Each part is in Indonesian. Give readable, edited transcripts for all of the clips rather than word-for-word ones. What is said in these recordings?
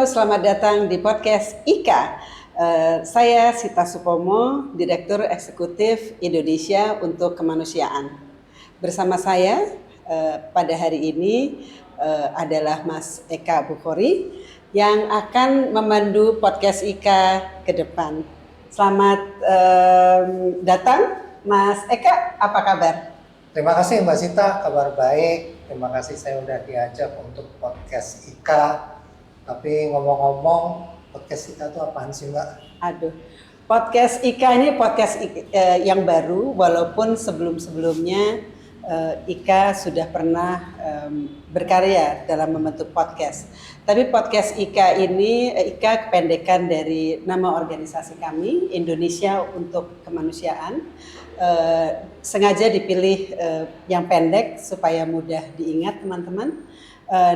selamat datang di podcast IKA. Saya Sita Supomo, Direktur Eksekutif Indonesia untuk Kemanusiaan. Bersama saya pada hari ini adalah Mas Eka Bukhori yang akan memandu podcast IKA ke depan. Selamat datang Mas Eka, apa kabar? Terima kasih Mbak Sita, kabar baik. Terima kasih saya udah diajak untuk podcast IKA. Tapi ngomong-ngomong, podcast IKA itu apaan sih Mbak? Aduh, podcast IKA ini podcast yang baru, walaupun sebelum-sebelumnya IKA sudah pernah berkarya dalam membentuk podcast. Tapi podcast IKA ini, IKA kependekan dari nama organisasi kami, Indonesia untuk Kemanusiaan. Sengaja dipilih yang pendek supaya mudah diingat teman-teman.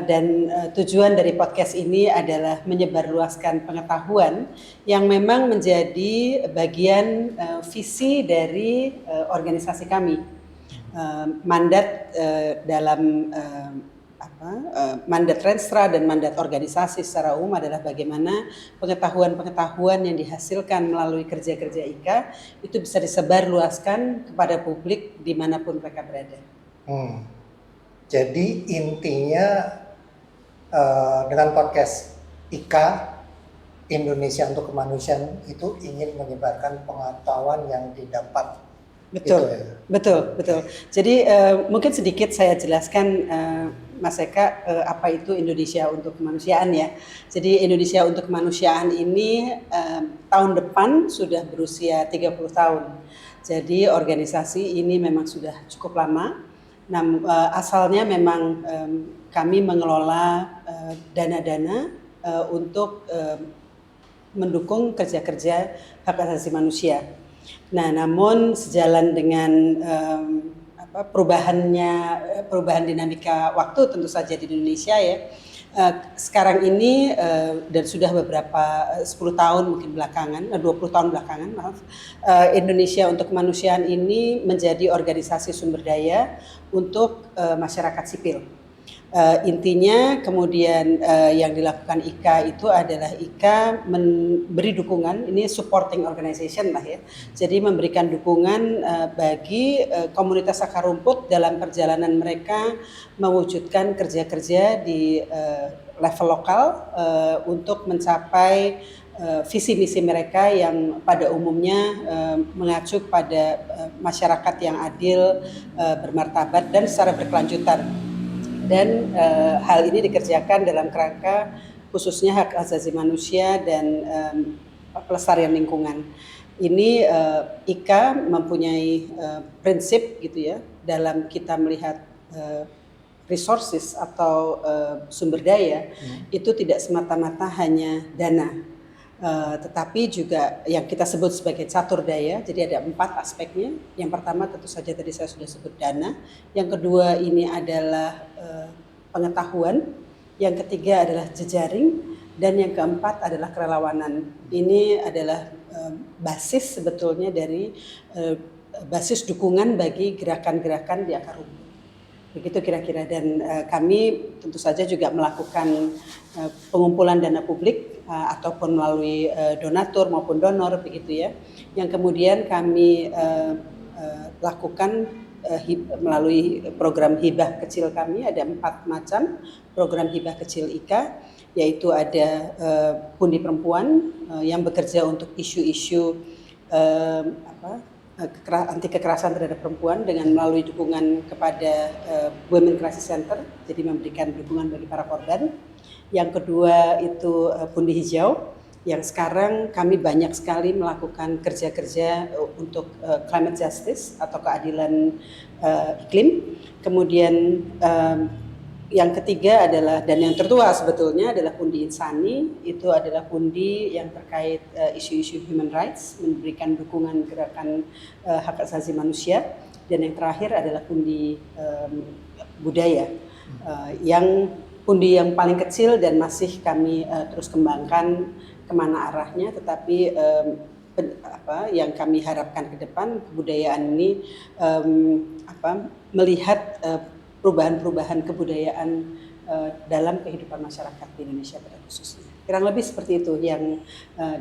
Dan tujuan dari podcast ini adalah menyebarluaskan pengetahuan yang memang menjadi bagian visi dari organisasi kami. Mandat dalam mandat Renstra dan mandat organisasi secara umum adalah bagaimana pengetahuan-pengetahuan yang dihasilkan melalui kerja-kerja IKA itu bisa disebarluaskan kepada publik dimanapun mereka berada. Jadi intinya dengan podcast IKA Indonesia untuk Kemanusiaan itu ingin menyebarkan pengetahuan yang didapat. Betul, gitu ya? betul. Jadi mungkin sedikit saya jelaskan Mas Eka apa itu Indonesia untuk Kemanusiaan ya. Jadi Indonesia untuk Kemanusiaan ini tahun depan sudah berusia 30 tahun. Jadi organisasi ini memang sudah cukup lama. Nah, asalnya memang kami mengelola dana-dana untuk mendukung kerja-kerja hak asasi manusia. Nah, namun sejalan dengan perubahan dinamika waktu tentu saja di Indonesia ya. Sekarang ini dan sudah beberapa 10 tahun mungkin belakangan, 20 tahun belakangan Indonesia untuk Kemanusiaan ini menjadi organisasi sumber daya untuk masyarakat sipil. Intinya kemudian yang dilakukan IKA itu adalah IKA memberi dukungan, ini supporting organization lah ya. Jadi memberikan dukungan bagi komunitas akar rumput dalam perjalanan mereka mewujudkan kerja-kerja di level lokal untuk mencapai visi misi mereka yang pada umumnya mengacu pada masyarakat yang adil, bermartabat dan secara berkelanjutan. Dan hal ini dikerjakan dalam kerangka khususnya hak asasi manusia dan pelestarian lingkungan. Ini IKA mempunyai prinsip gitu ya dalam kita melihat resources atau sumber daya itu tidak semata-mata hanya dana. Tetapi juga yang kita sebut sebagai catur daya, jadi ada 4 aspeknya. Yang pertama tentu saja tadi saya sudah sebut dana, yang kedua ini adalah pengetahuan, yang ketiga adalah jejaring, dan yang keempat adalah kerelawanan. Ini adalah basis sebetulnya dari basis dukungan bagi gerakan-gerakan di akar rumput. Begitu kira-kira, dan kami tentu saja juga melakukan pengumpulan dana publik ataupun melalui donatur maupun donor begitu ya, yang kemudian kami lakukan melalui program hibah kecil kami. Ada 4 macam program hibah kecil IKA, yaitu ada pundi perempuan yang bekerja untuk isu-isu anti kekerasan terhadap perempuan dengan melalui dukungan kepada Women Crisis Center, jadi memberikan dukungan bagi para korban. Yang kedua itu pundi hijau, yang sekarang kami banyak sekali melakukan kerja-kerja untuk climate justice atau keadilan iklim. Kemudian yang ketiga adalah, dan yang tertua sebetulnya, adalah pundi insani. Itu adalah pundi yang terkait isu-isu human rights, memberikan dukungan gerakan hak asasi manusia. Dan yang terakhir adalah pundi budaya, yang pundi yang paling kecil dan masih kami terus kembangkan kemana arahnya, tetapi yang kami harapkan ke depan kebudayaan ini melihat perubahan-perubahan kebudayaan dalam kehidupan masyarakat di Indonesia pada khususnya. Kurang lebih seperti itu yang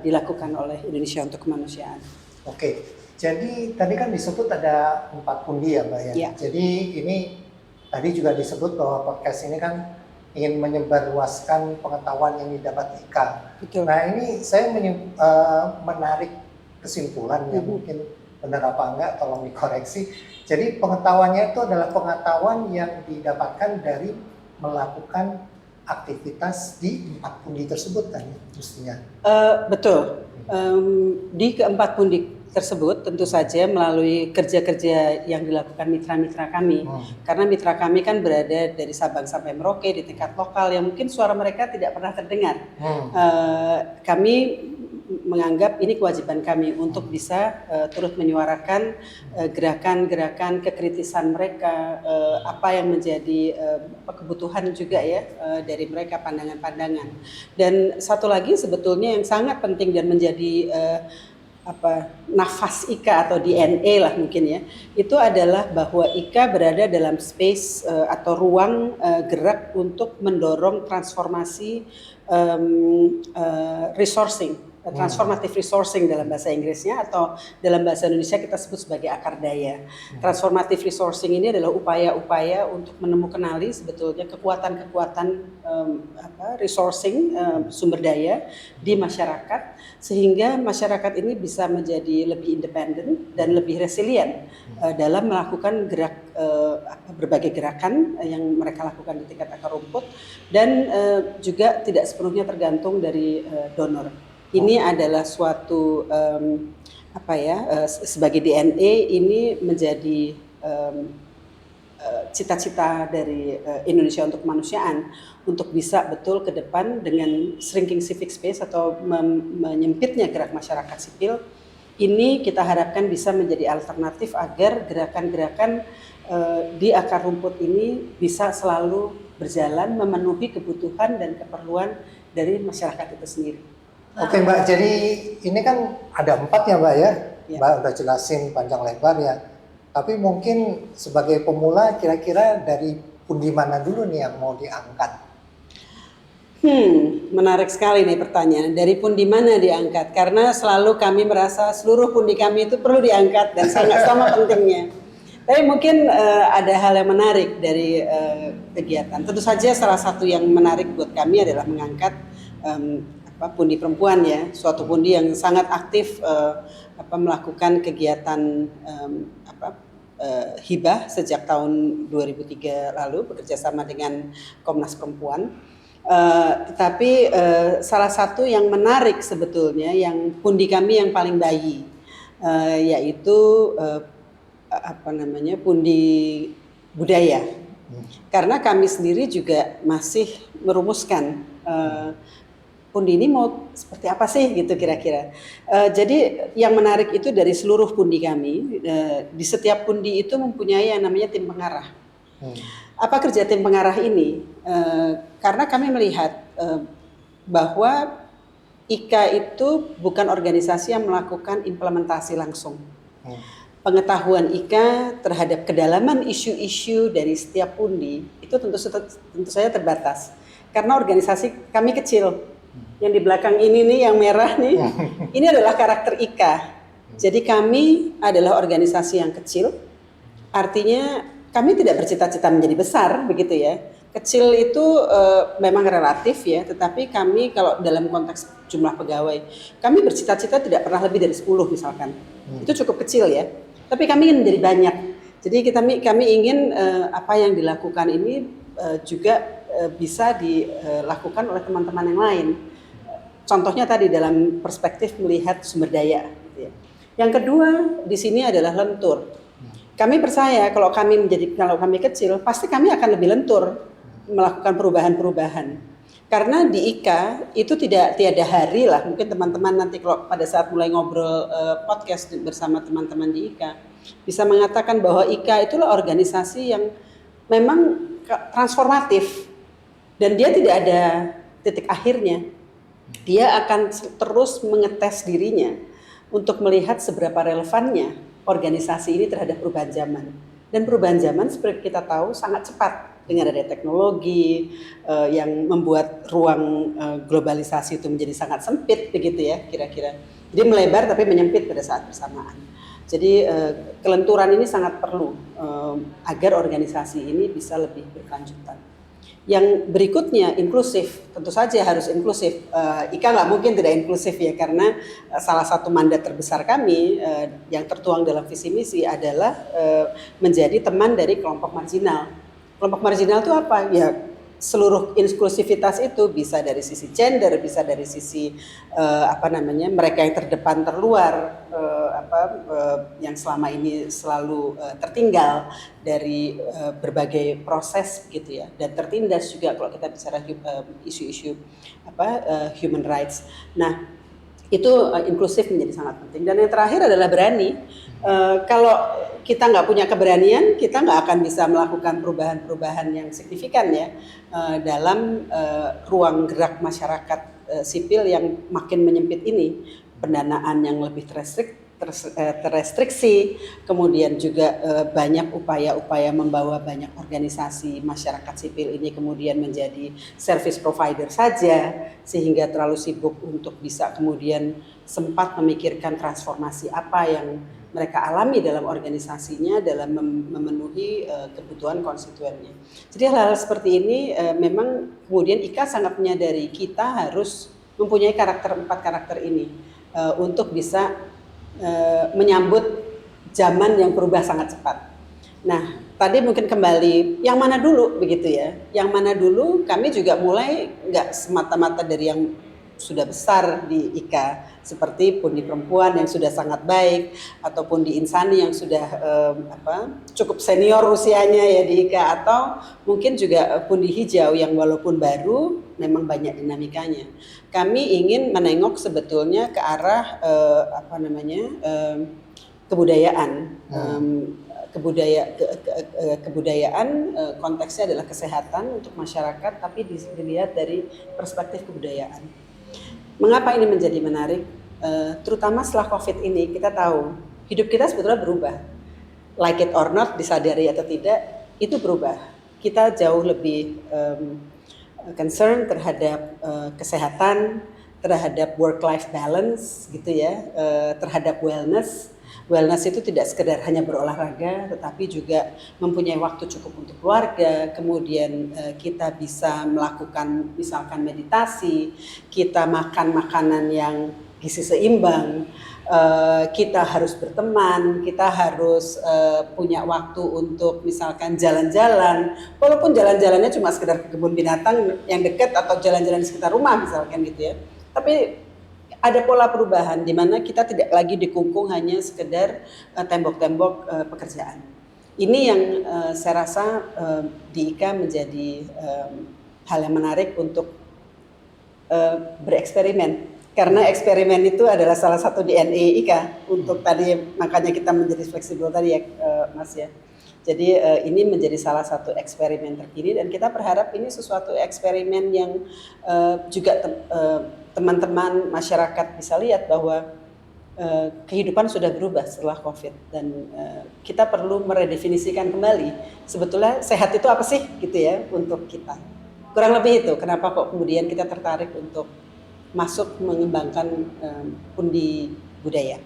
dilakukan oleh Indonesia untuk Kemanusiaan. Oke, jadi tadi kan disebut ada 4 pundi ya Mbak ya. Ya. Jadi ini tadi juga disebut bahwa podcast ini kan ingin menyebarluaskan pengetahuan yang didapat IKA. Betul. Nah ini saya menarik kesimpulan yang mungkin benar apa enggak, tolong dikoreksi. Jadi pengetahuannya itu adalah pengetahuan yang didapatkan dari melakukan aktivitas di 4 pundi tersebut kan mestinya. Betul. Di keempat pundi tersebut tentu saja melalui kerja-kerja yang dilakukan mitra-mitra kami. Karena mitra kami kan berada dari Sabang sampai Merauke di tingkat lokal yang mungkin suara mereka tidak pernah terdengar. Kami menganggap ini kewajiban kami untuk bisa turut menyuarakan gerakan-gerakan kekritisan mereka, apa yang menjadi kebutuhan juga ya dari mereka, pandangan-pandangan. Dan satu lagi sebetulnya yang sangat penting dan menjadi nafas IKA atau DNA lah mungkin ya, itu adalah bahwa IKA berada dalam space atau ruang gerak untuk mendorong transformasi resourcing, transformative resourcing dalam bahasa Inggrisnya, atau dalam bahasa Indonesia kita sebut sebagai akar daya. Transformative resourcing ini adalah upaya-upaya untuk menemukan sebetulnya kekuatan-kekuatan resourcing, sumber daya di masyarakat, sehingga masyarakat ini bisa menjadi lebih independen dan lebih resilient dalam melakukan berbagai gerakan yang mereka lakukan di tingkat akar rumput, dan juga tidak sepenuhnya tergantung dari donor. Ini adalah suatu sebagai DNA ini menjadi cita-cita dari Indonesia untuk Kemanusiaan untuk bisa betul ke depan dengan shrinking civic space atau menyempitnya gerak masyarakat sipil. Ini kita harapkan bisa menjadi alternatif agar gerakan-gerakan di akar rumput ini bisa selalu berjalan memenuhi kebutuhan dan keperluan dari masyarakat itu sendiri. Oke Mbak, jadi ini kan ada 4 ya Mbak ya, Mbak udah jelasin panjang lebar ya. Tapi mungkin sebagai pemula kira-kira dari pundi mana dulu nih yang mau diangkat? Menarik sekali nih pertanyaan. Dari pundi mana diangkat? Karena selalu kami merasa seluruh pundi kami itu perlu diangkat dan sangat sama pentingnya. Tapi mungkin ada hal yang menarik dari kegiatan. Tentu saja salah satu yang menarik buat kami adalah mengangkat pundi perempuan ya, suatu pundi yang sangat aktif melakukan kegiatan hibah sejak tahun 2003 lalu bekerjasama dengan Komnas Perempuan. Tetapi salah satu yang menarik sebetulnya yang pundi kami yang paling bayi yaitu pundi budaya. Karena kami sendiri juga masih merumuskan pundi ini mau seperti apa sih gitu kira-kira. Jadi yang menarik itu dari seluruh pundi kami, di setiap pundi itu mempunyai yang namanya tim pengarah. Apa kerja tim pengarah ini? Karena kami melihat bahwa IKA itu bukan organisasi yang melakukan implementasi langsung. Pengetahuan IKA terhadap kedalaman isu-isu dari setiap pundi itu tentu saja terbatas. Karena organisasi kami kecil. Yang di belakang ini nih, yang merah nih, ini adalah karakter IKA. Jadi kami adalah organisasi yang kecil, artinya kami tidak bercita-cita menjadi besar, begitu ya. Kecil itu memang relatif ya, tetapi kami kalau dalam konteks jumlah pegawai, kami bercita-cita tidak pernah lebih dari 10 misalkan. Itu cukup kecil ya, tapi kami ingin menjadi banyak. Jadi kami ingin apa yang dilakukan ini juga bisa dilakukan oleh teman-teman yang lain. Contohnya tadi dalam perspektif melihat sumber daya. Gitu ya. Yang kedua di sini adalah lentur. Kami percaya kalau kami kecil pasti kami akan lebih lentur melakukan perubahan-perubahan. Karena di IKA itu tiada hari lah, mungkin teman-teman nanti kalau pada saat mulai ngobrol podcast bersama teman-teman di IKA bisa mengatakan bahwa IKA itulah organisasi yang memang transformatif dan dia tidak ada titik akhirnya. Dia akan terus mengetes dirinya untuk melihat seberapa relevannya organisasi ini terhadap perubahan zaman. Dan perubahan zaman seperti kita tahu sangat cepat dengan ada teknologi yang membuat ruang globalisasi itu menjadi sangat sempit begitu ya kira-kira. Jadi melebar tapi menyempit pada saat bersamaan. Jadi kelenturan ini sangat perlu agar organisasi ini bisa lebih berkelanjutan. Yang berikutnya inklusif, tentu saja harus inklusif. IKA nggak mungkin tidak inklusif ya, karena salah satu mandat terbesar kami yang tertuang dalam visi misi adalah menjadi teman dari kelompok marginal. Kelompok marginal itu apa? Ya seluruh inklusivitas itu bisa dari sisi gender, bisa dari sisi mereka yang terdepan terluar, yang selama ini selalu tertinggal dari berbagai proses gitu ya, dan tertindas juga kalau kita bicara isu-isu human rights. Nah itu inklusif menjadi sangat penting. Dan yang terakhir adalah berani. Kalau kita nggak punya keberanian, kita nggak akan bisa melakukan perubahan-perubahan yang signifikan ya dalam ruang gerak masyarakat sipil yang makin menyempit ini. Pendanaan yang lebih terrestriksi, kemudian juga banyak upaya-upaya membawa banyak organisasi masyarakat sipil ini kemudian menjadi service provider saja, sehingga terlalu sibuk untuk bisa kemudian sempat memikirkan transformasi apa yang mereka alami dalam organisasinya dalam memenuhi kebutuhan konstituennya. Jadi hal-hal seperti ini memang kemudian IKA sangat menyadari kita harus mempunyai empat karakter ini untuk bisa menyambut zaman yang berubah sangat cepat. Nah, tadi mungkin kembali yang mana dulu begitu ya? Yang mana dulu kami juga mulai nggak semata-mata dari yang sudah besar di IKA seperti Pundi Perempuan yang sudah sangat baik, ataupun di Insani yang sudah cukup senior usianya ya di IKA, atau mungkin juga Pundi Hijau yang walaupun baru memang banyak dinamikanya. Kami ingin menengok sebetulnya ke arah kebudayaan. Kebudayaan konteksnya adalah kesehatan untuk masyarakat, tapi dilihat dari perspektif kebudayaan. Mengapa ini menjadi menarik? Terutama setelah COVID ini, kita tahu hidup kita sebetulnya berubah. Like it or not, disadari atau tidak, itu berubah. Kita jauh lebih concern terhadap kesehatan, terhadap work-life balance, gitu ya, terhadap wellness. Wellness itu tidak sekedar hanya berolahraga, tetapi juga mempunyai waktu cukup untuk keluarga, kemudian kita bisa melakukan misalkan meditasi, kita makan makanan yang gizi seimbang, kita harus berteman, kita harus punya waktu untuk misalkan jalan-jalan, walaupun jalan-jalannya cuma sekedar ke kebun binatang yang dekat atau jalan-jalan di sekitar rumah misalkan gitu ya. Tapi ada pola perubahan di mana kita tidak lagi dikungkung hanya sekedar tembok-tembok pekerjaan. Ini yang saya rasa di IKA menjadi hal yang menarik untuk bereksperimen. Karena eksperimen itu adalah salah satu DNA IKA untuk tadi, makanya kita menjadi fleksibel tadi ya Mas ya. Jadi ini menjadi salah satu eksperimen terkini, dan kita berharap ini sesuatu eksperimen yang juga teman-teman masyarakat bisa lihat bahwa kehidupan sudah berubah setelah COVID, dan kita perlu meredefinisikan kembali sebetulnya sehat itu apa sih gitu ya untuk kita. Kurang lebih itu kenapa kok kemudian kita tertarik untuk masuk mengembangkan pundi budaya.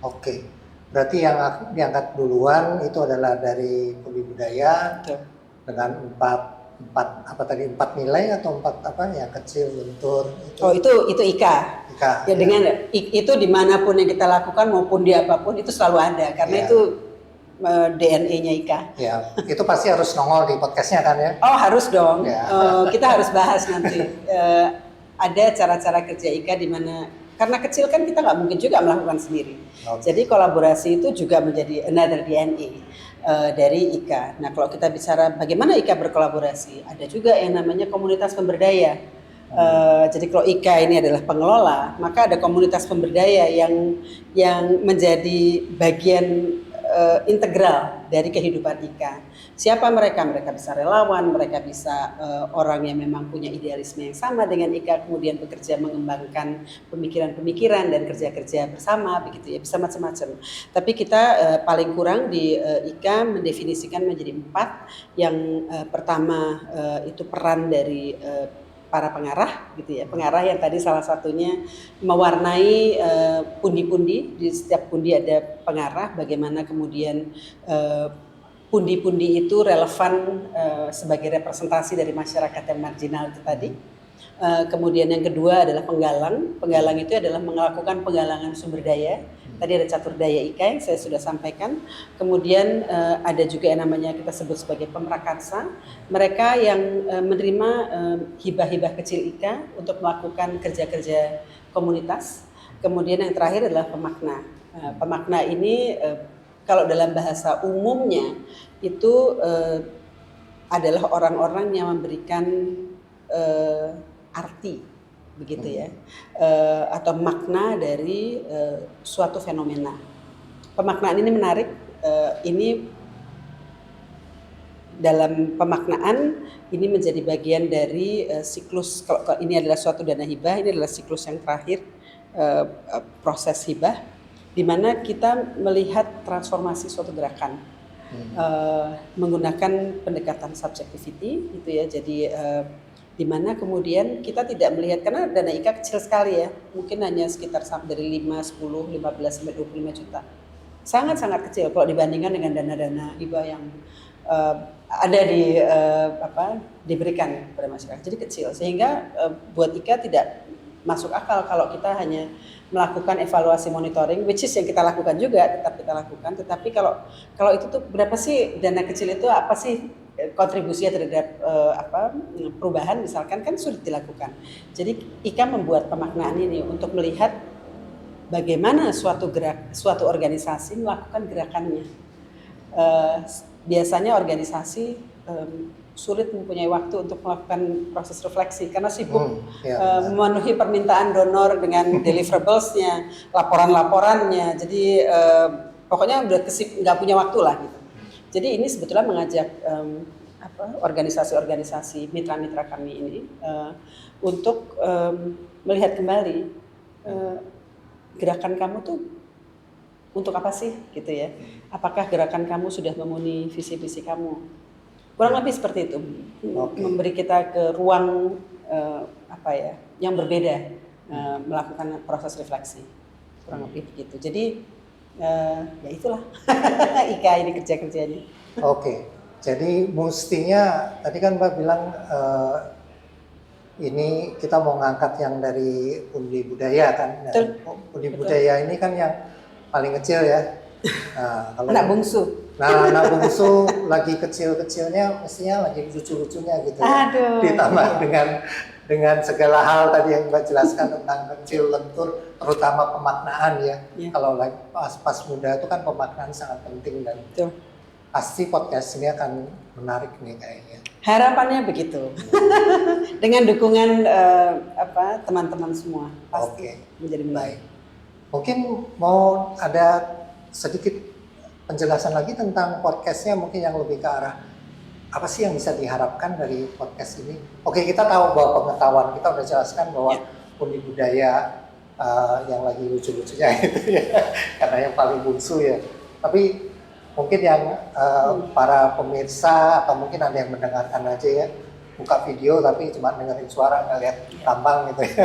Oke. Berarti yang diangkat duluan itu adalah dari pundi budaya. Betul. Dengan empat nilai atau yang kecil, lentur itu. Oh, itu IKA. Ya, dengan itu dimanapun yang kita lakukan maupun di apapun itu selalu ada karena itu DNA-nya IKA. Ya, itu pasti harus nongol di podcastnya kan ya? Oh, harus dong. Ya. Kita harus bahas nanti. Ada cara-cara kerja IKA di mana, karena kecil kan kita nggak mungkin juga melakukan sendiri. Okay. Jadi kolaborasi itu juga menjadi another DNA dari IKA. Nah, kalau kita bicara bagaimana IKA berkolaborasi, ada juga yang namanya komunitas pemberdaya. Jadi kalau IKA ini adalah pengelola, maka ada komunitas pemberdaya yang menjadi bagian integral dari kehidupan IKA. Siapa mereka? Mereka bisa relawan, mereka bisa orang yang memang punya idealisme yang sama dengan IKA, kemudian bekerja mengembangkan pemikiran-pemikiran dan kerja-kerja bersama, begitu ya, bisa macam-macam. Tapi kita paling kurang di IKA mendefinisikan menjadi 4. Yang pertama itu peran dari para pengarah, gitu ya. Pengarah yang tadi salah satunya mewarnai pundi-pundi, di setiap pundi ada pengarah, bagaimana kemudian pundi-pundi itu relevan sebagai representasi dari masyarakat yang marginal itu tadi. Kemudian yang kedua adalah penggalang. Penggalang itu adalah melakukan penggalangan sumber daya. Tadi ada catur daya IKA yang saya sudah sampaikan. Kemudian ada juga yang namanya kita sebut sebagai pemrakarsa. Mereka yang menerima hibah-hibah kecil IKA untuk melakukan kerja-kerja komunitas. Kemudian yang terakhir adalah pemakna. Pemakna ini kalau dalam bahasa umumnya itu adalah orang-orang yang memberikan arti, begitu ya, atau makna dari suatu fenomena. Pemaknaan ini menarik. Ini dalam pemaknaan ini menjadi bagian dari siklus. Kalau ini adalah suatu dana hibah, ini adalah siklus yang terakhir, proses hibah, di mana kita melihat transformasi suatu gerakan menggunakan pendekatan subjectivity, gitu ya. Jadi di mana kemudian kita tidak melihat, karena dana IKA kecil sekali ya, mungkin hanya sekitar dari 5, 10, 15 sampai 25 juta. Sangat-sangat kecil kalau dibandingkan dengan dana-dana hibah yang ada di diberikan kepada masyarakat. Jadi kecil, sehingga buat IKA tidak masuk akal kalau kita hanya melakukan evaluasi monitoring, which is yang kita lakukan juga, tetap kita lakukan. Tetapi kalau itu tuh berapa sih dana kecil itu, apa sih kontribusinya terhadap perubahan misalkan, kan sulit dilakukan. Jadi IKA membuat pemaknaan ini untuk melihat bagaimana suatu organisasi melakukan gerakannya. Biasanya organisasi sulit mempunyai waktu untuk melakukan proses refleksi karena sibuk memenuhi permintaan donor dengan deliverables-nya, laporan-laporannya. Jadi pokoknya udah nggak punya waktu lah gitu. Jadi ini sebetulnya mengajak organisasi-organisasi mitra-mitra kami ini untuk melihat kembali gerakan kamu tuh untuk apa sih, gitu ya? Apakah gerakan kamu sudah memenuhi visi-visi kamu? Kurang lebih seperti itu, memberi kita ke ruang yang berbeda, melakukan proses refleksi, kurang lebih begitu. Jadi ya itulah IKA ini kerja-kerjanya. Oke, jadi mestinya tadi kan Mbak bilang ini kita mau ngangkat yang dari pundi budaya kan. Pundi budaya ini kan yang paling kecil ya. Kalau anak bungsu. Anak bungsu lagi kecil-kecilnya mestinya lagi lucu-lucunya gitu ya. Aduh. Ditambah dengan segala hal tadi yang Mbak jelaskan tentang kecil lentur, terutama pemaknaan ya. Kalau pas muda itu kan pemaknaan sangat penting dan pasti podcast ini akan menarik nih kayaknya. Harapannya begitu. Dengan dukungan teman-teman semua pasti menjadi baik. Mungkin mau ada sedikit penjelasan lagi tentang podcastnya, mungkin yang lebih ke arah apa sih yang bisa diharapkan dari podcast ini? Oke, kita tahu bahwa pengetahuan kita udah jelaskan bahwa pundi budaya yang lagi lucu-lucunya itu ya, karena yang paling bungsu ya. Tapi mungkin yang para pemirsa atau mungkin ada yang mendengarkan aja ya, buka video tapi cuma dengerin suara nggak lihat tambang gitu ya.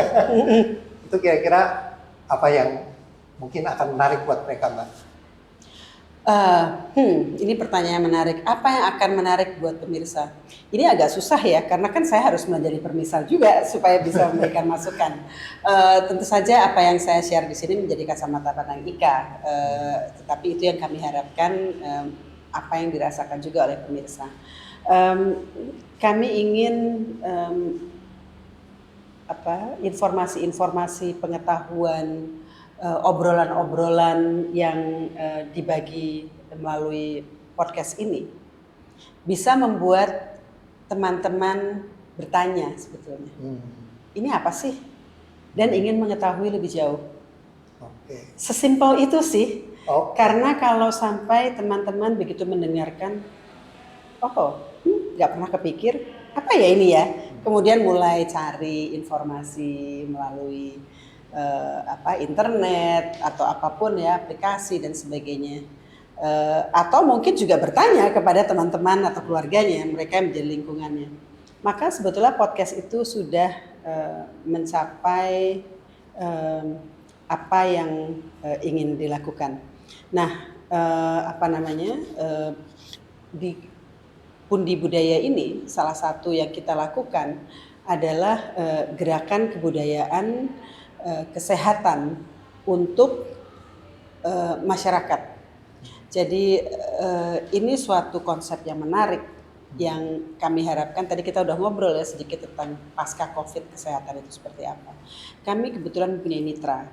Itu kira-kira apa yang mungkin akan menarik buat mereka, Mbak? Ini pertanyaan menarik. Apa yang akan menarik buat pemirsa? Ini agak susah ya, karena kan saya harus menjadi permisal juga supaya bisa memberikan masukan. Tentu saja apa yang saya share di sini menjadi kacamata pandang IKA, tetapi itu yang kami harapkan apa yang dirasakan juga oleh pemirsa. Kami ingin informasi-informasi, pengetahuan, obrolan-obrolan yang dibagi melalui podcast ini bisa membuat teman-teman bertanya sebetulnya. Ini apa sih? Dan ingin mengetahui lebih jauh. Sesimpel itu sih. Karena kalau sampai teman-teman begitu mendengarkan, nggak pernah kepikir, apa ya ini ya? Kemudian mulai cari informasi melalui internet atau apapun ya, aplikasi dan sebagainya. Atau mungkin juga bertanya kepada teman-teman atau keluarganya, mereka yang menjadi lingkungannya. Maka sebetulnya podcast itu sudah mencapai apa yang ingin dilakukan. Nah, di Pundi Budaya ini salah satu yang kita lakukan adalah gerakan kebudayaan kesehatan untuk masyarakat. Jadi ini suatu konsep yang menarik yang kami harapkan. Tadi kita udah ngobrol ya sedikit tentang pasca COVID kesehatan itu seperti apa. Kami kebetulan mempunyai mitra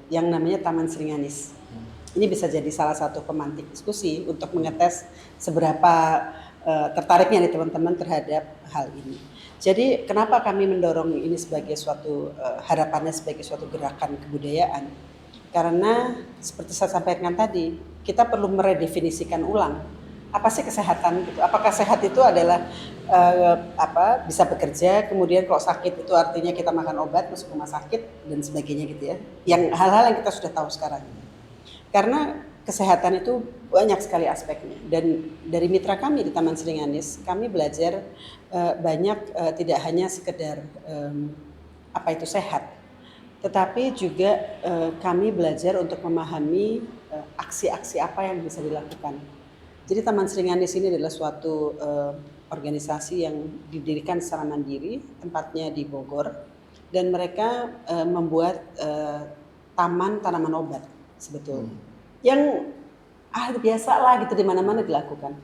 yang namanya Taman Sringanis. Ini bisa jadi salah satu pemantik diskusi untuk mengetes seberapa tertariknya nih teman-teman terhadap hal ini. Jadi kenapa kami mendorong ini sebagai suatu harapannya sebagai suatu gerakan kebudayaan? Karena seperti saya sampaikan tadi, kita perlu meredefinisikan ulang apa sih kesehatan gitu. Apakah sehat itu adalah bisa bekerja, kemudian kalau sakit itu artinya kita makan obat masuk rumah sakit dan sebagainya gitu ya. Yang hal-hal yang kita sudah tahu sekarang. Karena kesehatan itu banyak sekali aspeknya, dan dari mitra kami di Taman Sringanis kami belajar banyak, tidak hanya sekedar apa itu sehat, tetapi juga kami belajar untuk memahami aksi-aksi apa yang bisa dilakukan. Jadi Taman Sringanis ini adalah suatu organisasi yang didirikan secara mandiri, tempatnya di Bogor, dan mereka membuat taman tanaman obat sebetulnya. Yang biasa lah gitu di mana-mana dilakukan.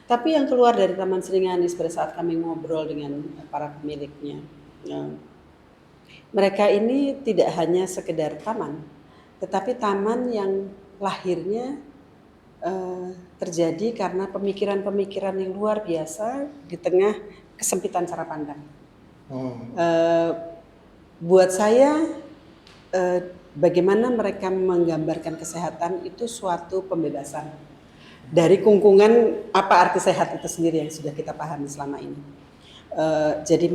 Tapi yang keluar dari Taman Sringanis pada saat kami ngobrol dengan para pemiliknya, mereka ini tidak hanya sekedar taman, tetapi taman yang lahirnya terjadi karena pemikiran-pemikiran yang luar biasa di tengah kesempitan cara pandang. Buat saya bagaimana mereka menggambarkan kesehatan itu suatu pembebasan dari kungkungan apa arti sehat itu sendiri yang sudah kita pahami selama ini. Jadi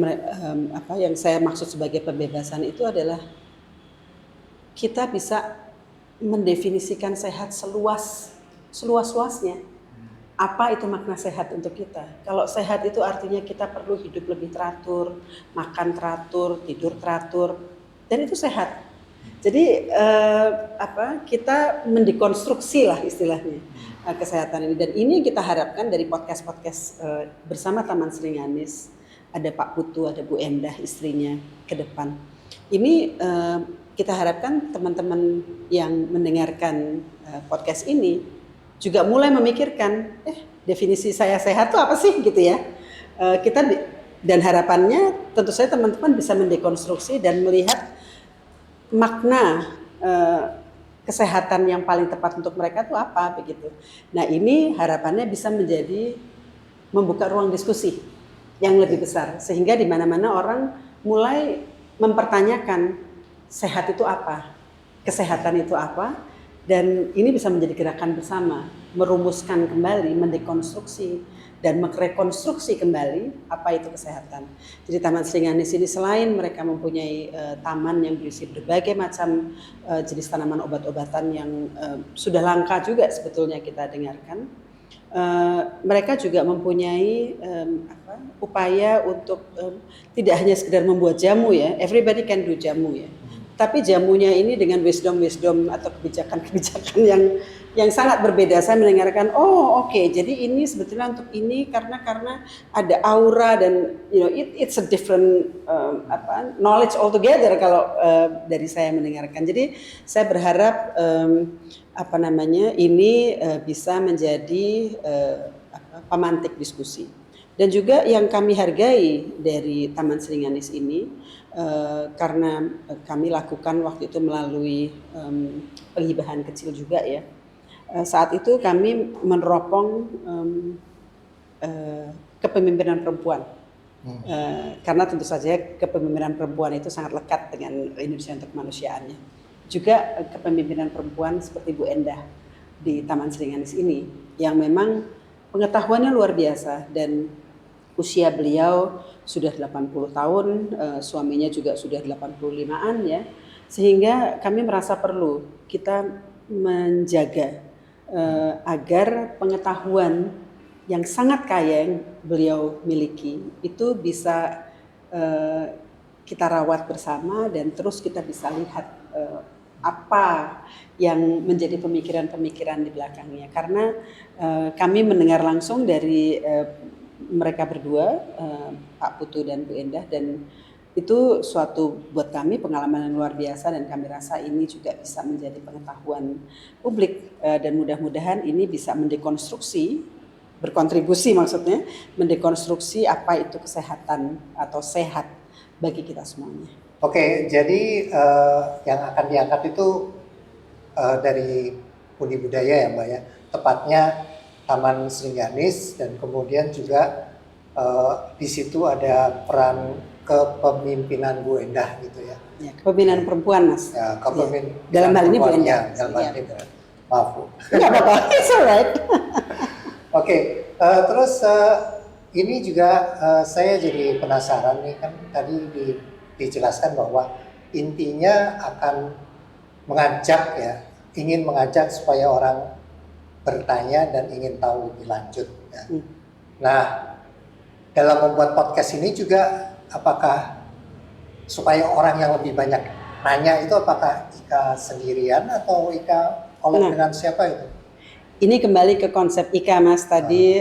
apa yang saya maksud sebagai pembebasan itu adalah kita bisa mendefinisikan sehat seluas-luasnya. Apa itu makna sehat untuk kita? Kalau sehat itu artinya kita perlu hidup lebih teratur, makan teratur, tidur teratur, dan itu sehat. Jadi kita mendekonstruksi lah istilahnya kesehatan ini, dan ini kita harapkan dari podcast bersama Taman Sringanis, ada Pak Putu, ada Bu Endah istrinya ke depan. Ini kita harapkan teman-teman yang mendengarkan podcast ini juga mulai memikirkan definisi saya sehat itu apa sih gitu ya. Dan harapannya tentu saja teman-teman bisa mendekonstruksi dan melihat makna kesehatan yang paling tepat untuk mereka itu apa begitu. Nah, ini harapannya bisa membuka ruang diskusi yang lebih besar, sehingga di mana-mana orang mulai mempertanyakan sehat itu apa, kesehatan itu apa, dan ini bisa menjadi gerakan bersama, merumuskan kembali, mendekonstruksi dan merekonstruksi kembali apa itu kesehatan. Jadi Taman Sringanis ini selain mereka mempunyai taman yang berisi berbagai macam jenis tanaman obat-obatan yang sudah langka juga sebetulnya kita dengarkan, mereka juga mempunyai upaya untuk tidak hanya sekedar membuat jamu ya, everybody can do jamu ya. Tapi jamunya ini dengan wisdom atau kebijakan-kebijakan yang sangat berbeda. Saya mendengarkan, jadi ini sebetulnya untuk ini karena ada aura dan it's a different knowledge altogether kalau dari saya mendengarkan. Jadi saya berharap ini bisa menjadi pemantik diskusi. Dan juga yang kami hargai dari Taman Sringanis ini, karena kami lakukan waktu itu melalui penghibahan kecil juga ya. Saat itu kami meneropong kepemimpinan perempuan. Karena tentu saja kepemimpinan perempuan itu sangat lekat dengan Indonesia untuk kemanusiaannya. juga kepemimpinan perempuan seperti Bu Endah di Taman Seringanis ini yang memang pengetahuannya luar biasa dan usia beliau sudah 80 tahun, suaminya juga sudah 85-an ya. Sehingga kami merasa perlu kita menjaga agar pengetahuan yang sangat kaya yang beliau miliki itu bisa kita rawat bersama dan terus kita bisa lihat apa yang menjadi pemikiran-pemikiran di belakangnya. Karena kami mendengar langsung dari mereka berdua, Pak Putu dan Bu Endah, dan itu suatu buat kami pengalaman yang luar biasa dan kami rasa ini juga bisa menjadi pengetahuan publik dan mudah-mudahan ini bisa mendekonstruksi, berkontribusi maksudnya, mendekonstruksi apa itu kesehatan atau sehat bagi kita semuanya. Oke, jadi yang akan diangkat itu dari Budi Budaya ya Mbak ya, tepatnya Taman Seringanis dan kemudian juga di situ ada peran kepemimpinan Bu Endah gitu ya. Ya, kepemimpinan perempuan Mas. Ya, kepemimpinan dalam hal ini Bu Endah. Ya, dalam hal ini. Maaf Bu. Enggak apa-apa, it's alright. Oke, terus ini juga saya jadi penasaran nih, kan tadi dijelaskan bahwa intinya akan mengajak ya, ingin mengajak supaya orang bertanya dan ingin tahu lebih lanjut ya. Nah, dalam membuat podcast ini juga apakah supaya orang yang lebih banyak nanya itu apakah Ika sendirian atau Ika dengan siapa itu? Ini kembali ke konsep Ika Mas tadi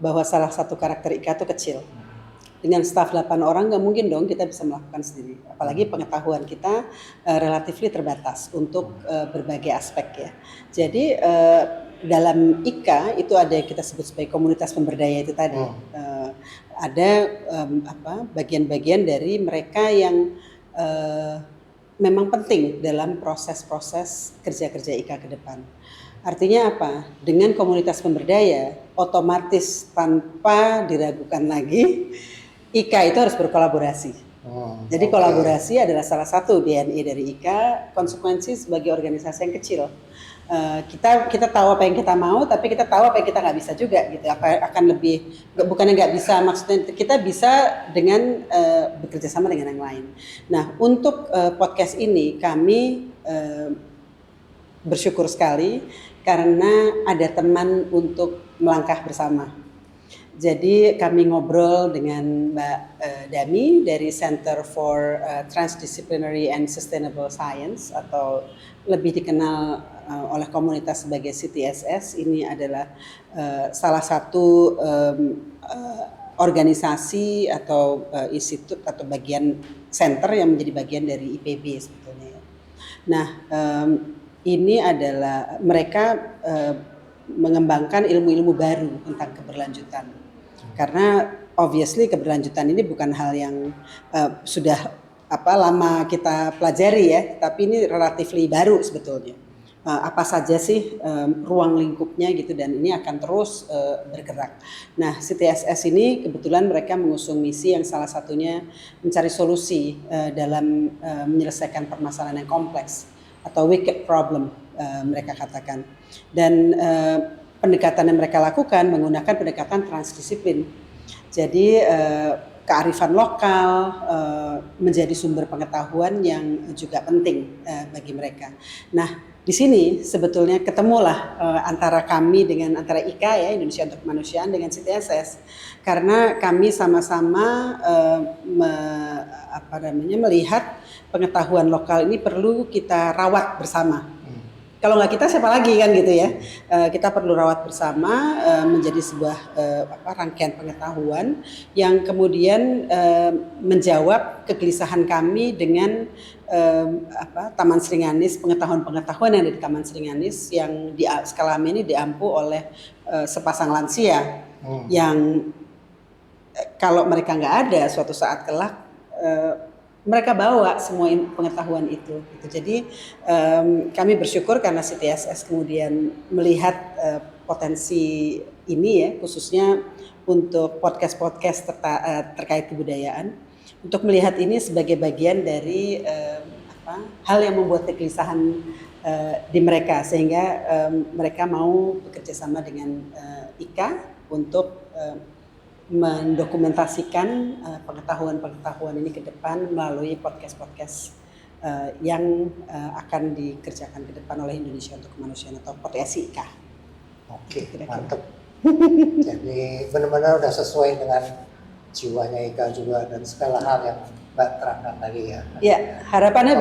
bahwa salah satu karakter Ika itu kecil. Dengan staf 8 orang nggak mungkin dong kita bisa melakukan sendiri. Apalagi pengetahuan kita relatifly terbatas untuk berbagai aspek ya. Jadi dalam IKA itu ada yang kita sebut sebagai komunitas pemberdaya itu tadi. Ada bagian-bagian dari mereka yang memang penting dalam proses-proses kerja-kerja IKA ke depan. Artinya apa? Dengan komunitas pemberdaya, otomatis tanpa diragukan lagi, IKA itu harus berkolaborasi. Jadi kolaborasi adalah salah satu DNA dari IKA, konsekuensi sebagai organisasi yang kecil. Kita tahu apa yang kita mau, tapi kita tahu apa yang kita nggak bisa juga gitu. Akan lebih, bukannya nggak bisa, maksudnya kita bisa dengan bekerja sama dengan yang lain. Nah, untuk podcast ini kami bersyukur sekali karena ada teman untuk melangkah bersama. Jadi kami ngobrol dengan Mbak Dami dari Center for Transdisciplinary and Sustainable Science atau lebih dikenal oleh komunitas sebagai CTSS. Ini adalah salah satu organisasi atau institut atau bagian center yang menjadi bagian dari IPB sebetulnya. Nah, ini adalah mereka mengembangkan ilmu-ilmu baru tentang keberlanjutan. Karena obviously keberlanjutan ini bukan hal yang sudah lama kita pelajari ya, tapi ini relatively baru sebetulnya. Apa saja sih ruang lingkupnya gitu, dan ini akan terus bergerak. Nah, CTSS ini kebetulan mereka mengusung misi yang salah satunya mencari solusi dalam menyelesaikan permasalahan yang kompleks atau wicked problem mereka katakan. Dan pendekatan yang mereka lakukan menggunakan pendekatan transdisiplin. Jadi kearifan lokal menjadi sumber pengetahuan yang juga penting bagi mereka. Nah, di sini sebetulnya ketemulah antara kami dengan antara IKA ya, Indonesia untuk Kemanusiaan, dengan CTSS, karena kami sama-sama melihat pengetahuan lokal ini perlu kita rawat bersama. Kalau nggak kita siapa lagi kan gitu ya. Kita perlu rawat bersama menjadi sebuah rangkaian pengetahuan yang kemudian menjawab kegelisahan kami dengan Taman Seringanis, pengetahuan-pengetahuan yang ada di Taman Seringanis yang selama ini diampu oleh sepasang lansia yang kalau mereka nggak ada suatu saat kelak mereka bawa semua pengetahuan itu. Jadi kami bersyukur karena CTSS kemudian melihat potensi ini ya, khususnya untuk podcast terkait kebudayaan, untuk melihat ini sebagai bagian dari hal yang membuat kegelisahan di mereka, sehingga mereka mau bekerja sama dengan IKA untuk mendokumentasikan pengetahuan ini ke depan melalui podcast-podcast yang akan dikerjakan ke depan oleh Indonesia untuk Kemanusiaan atau POTSI IKA. Oke, mantap. Jadi benar-benar udah sesuai dengan jiwanya IKA juga dan segala hal yang Mbak terangkan tadi ya. Ya, harapannya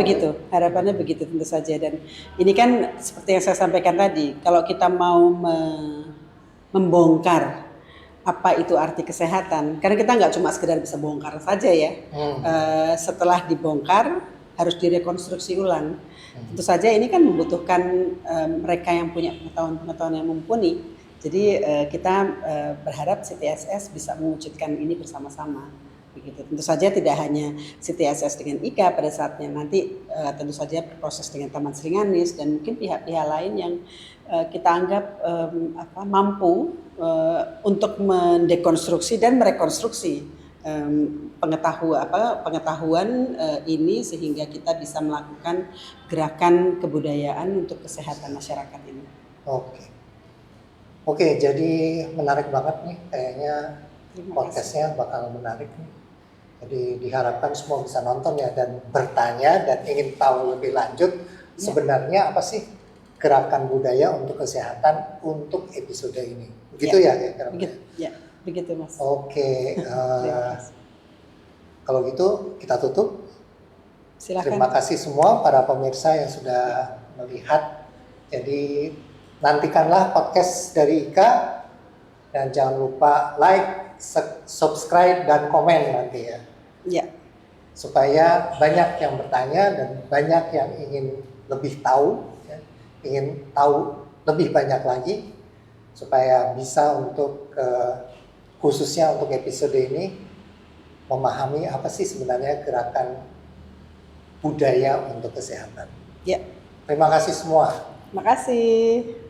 begitu tentu saja. Dan ini kan seperti yang saya sampaikan tadi, kalau kita mau membongkar apa itu arti kesehatan, karena kita nggak cuma sekedar bisa bongkar saja ya. Setelah dibongkar harus direkonstruksi ulang. Tentu saja ini kan membutuhkan mereka yang punya pengetahuan yang mumpuni. Jadi kita berharap CTSS bisa mewujudkan ini bersama-sama. Begitu. Tentu saja tidak hanya CTSS dengan IKA pada saatnya nanti, tentu saja berproses dengan Taman Seringanis dan mungkin pihak-pihak lain yang kita anggap mampu untuk mendekonstruksi dan merekonstruksi pengetahuan ini sehingga kita bisa melakukan gerakan kebudayaan untuk kesehatan masyarakat ini. Oke, jadi menarik banget nih, kayaknya podcastnya bakal menarik nih. Jadi diharapkan semua bisa nonton ya dan bertanya dan ingin tahu lebih lanjut sebenarnya apa sih gerakan budaya untuk kesehatan untuk episode ini. Begitu ya? Begitu Mas. Oke, kalau gitu kita tutup. Silakan. Terima kasih semua para pemirsa yang sudah melihat. Jadi nantikanlah podcast dari IKA dan jangan lupa like, subscribe dan komen nanti ya. Ya. Supaya banyak yang bertanya dan banyak yang ingin lebih tahu, ya, ingin tahu lebih banyak lagi supaya bisa untuk khususnya untuk episode ini memahami apa sih sebenarnya gerakan budaya untuk kesehatan. Ya. Terima kasih semua. Terima kasih.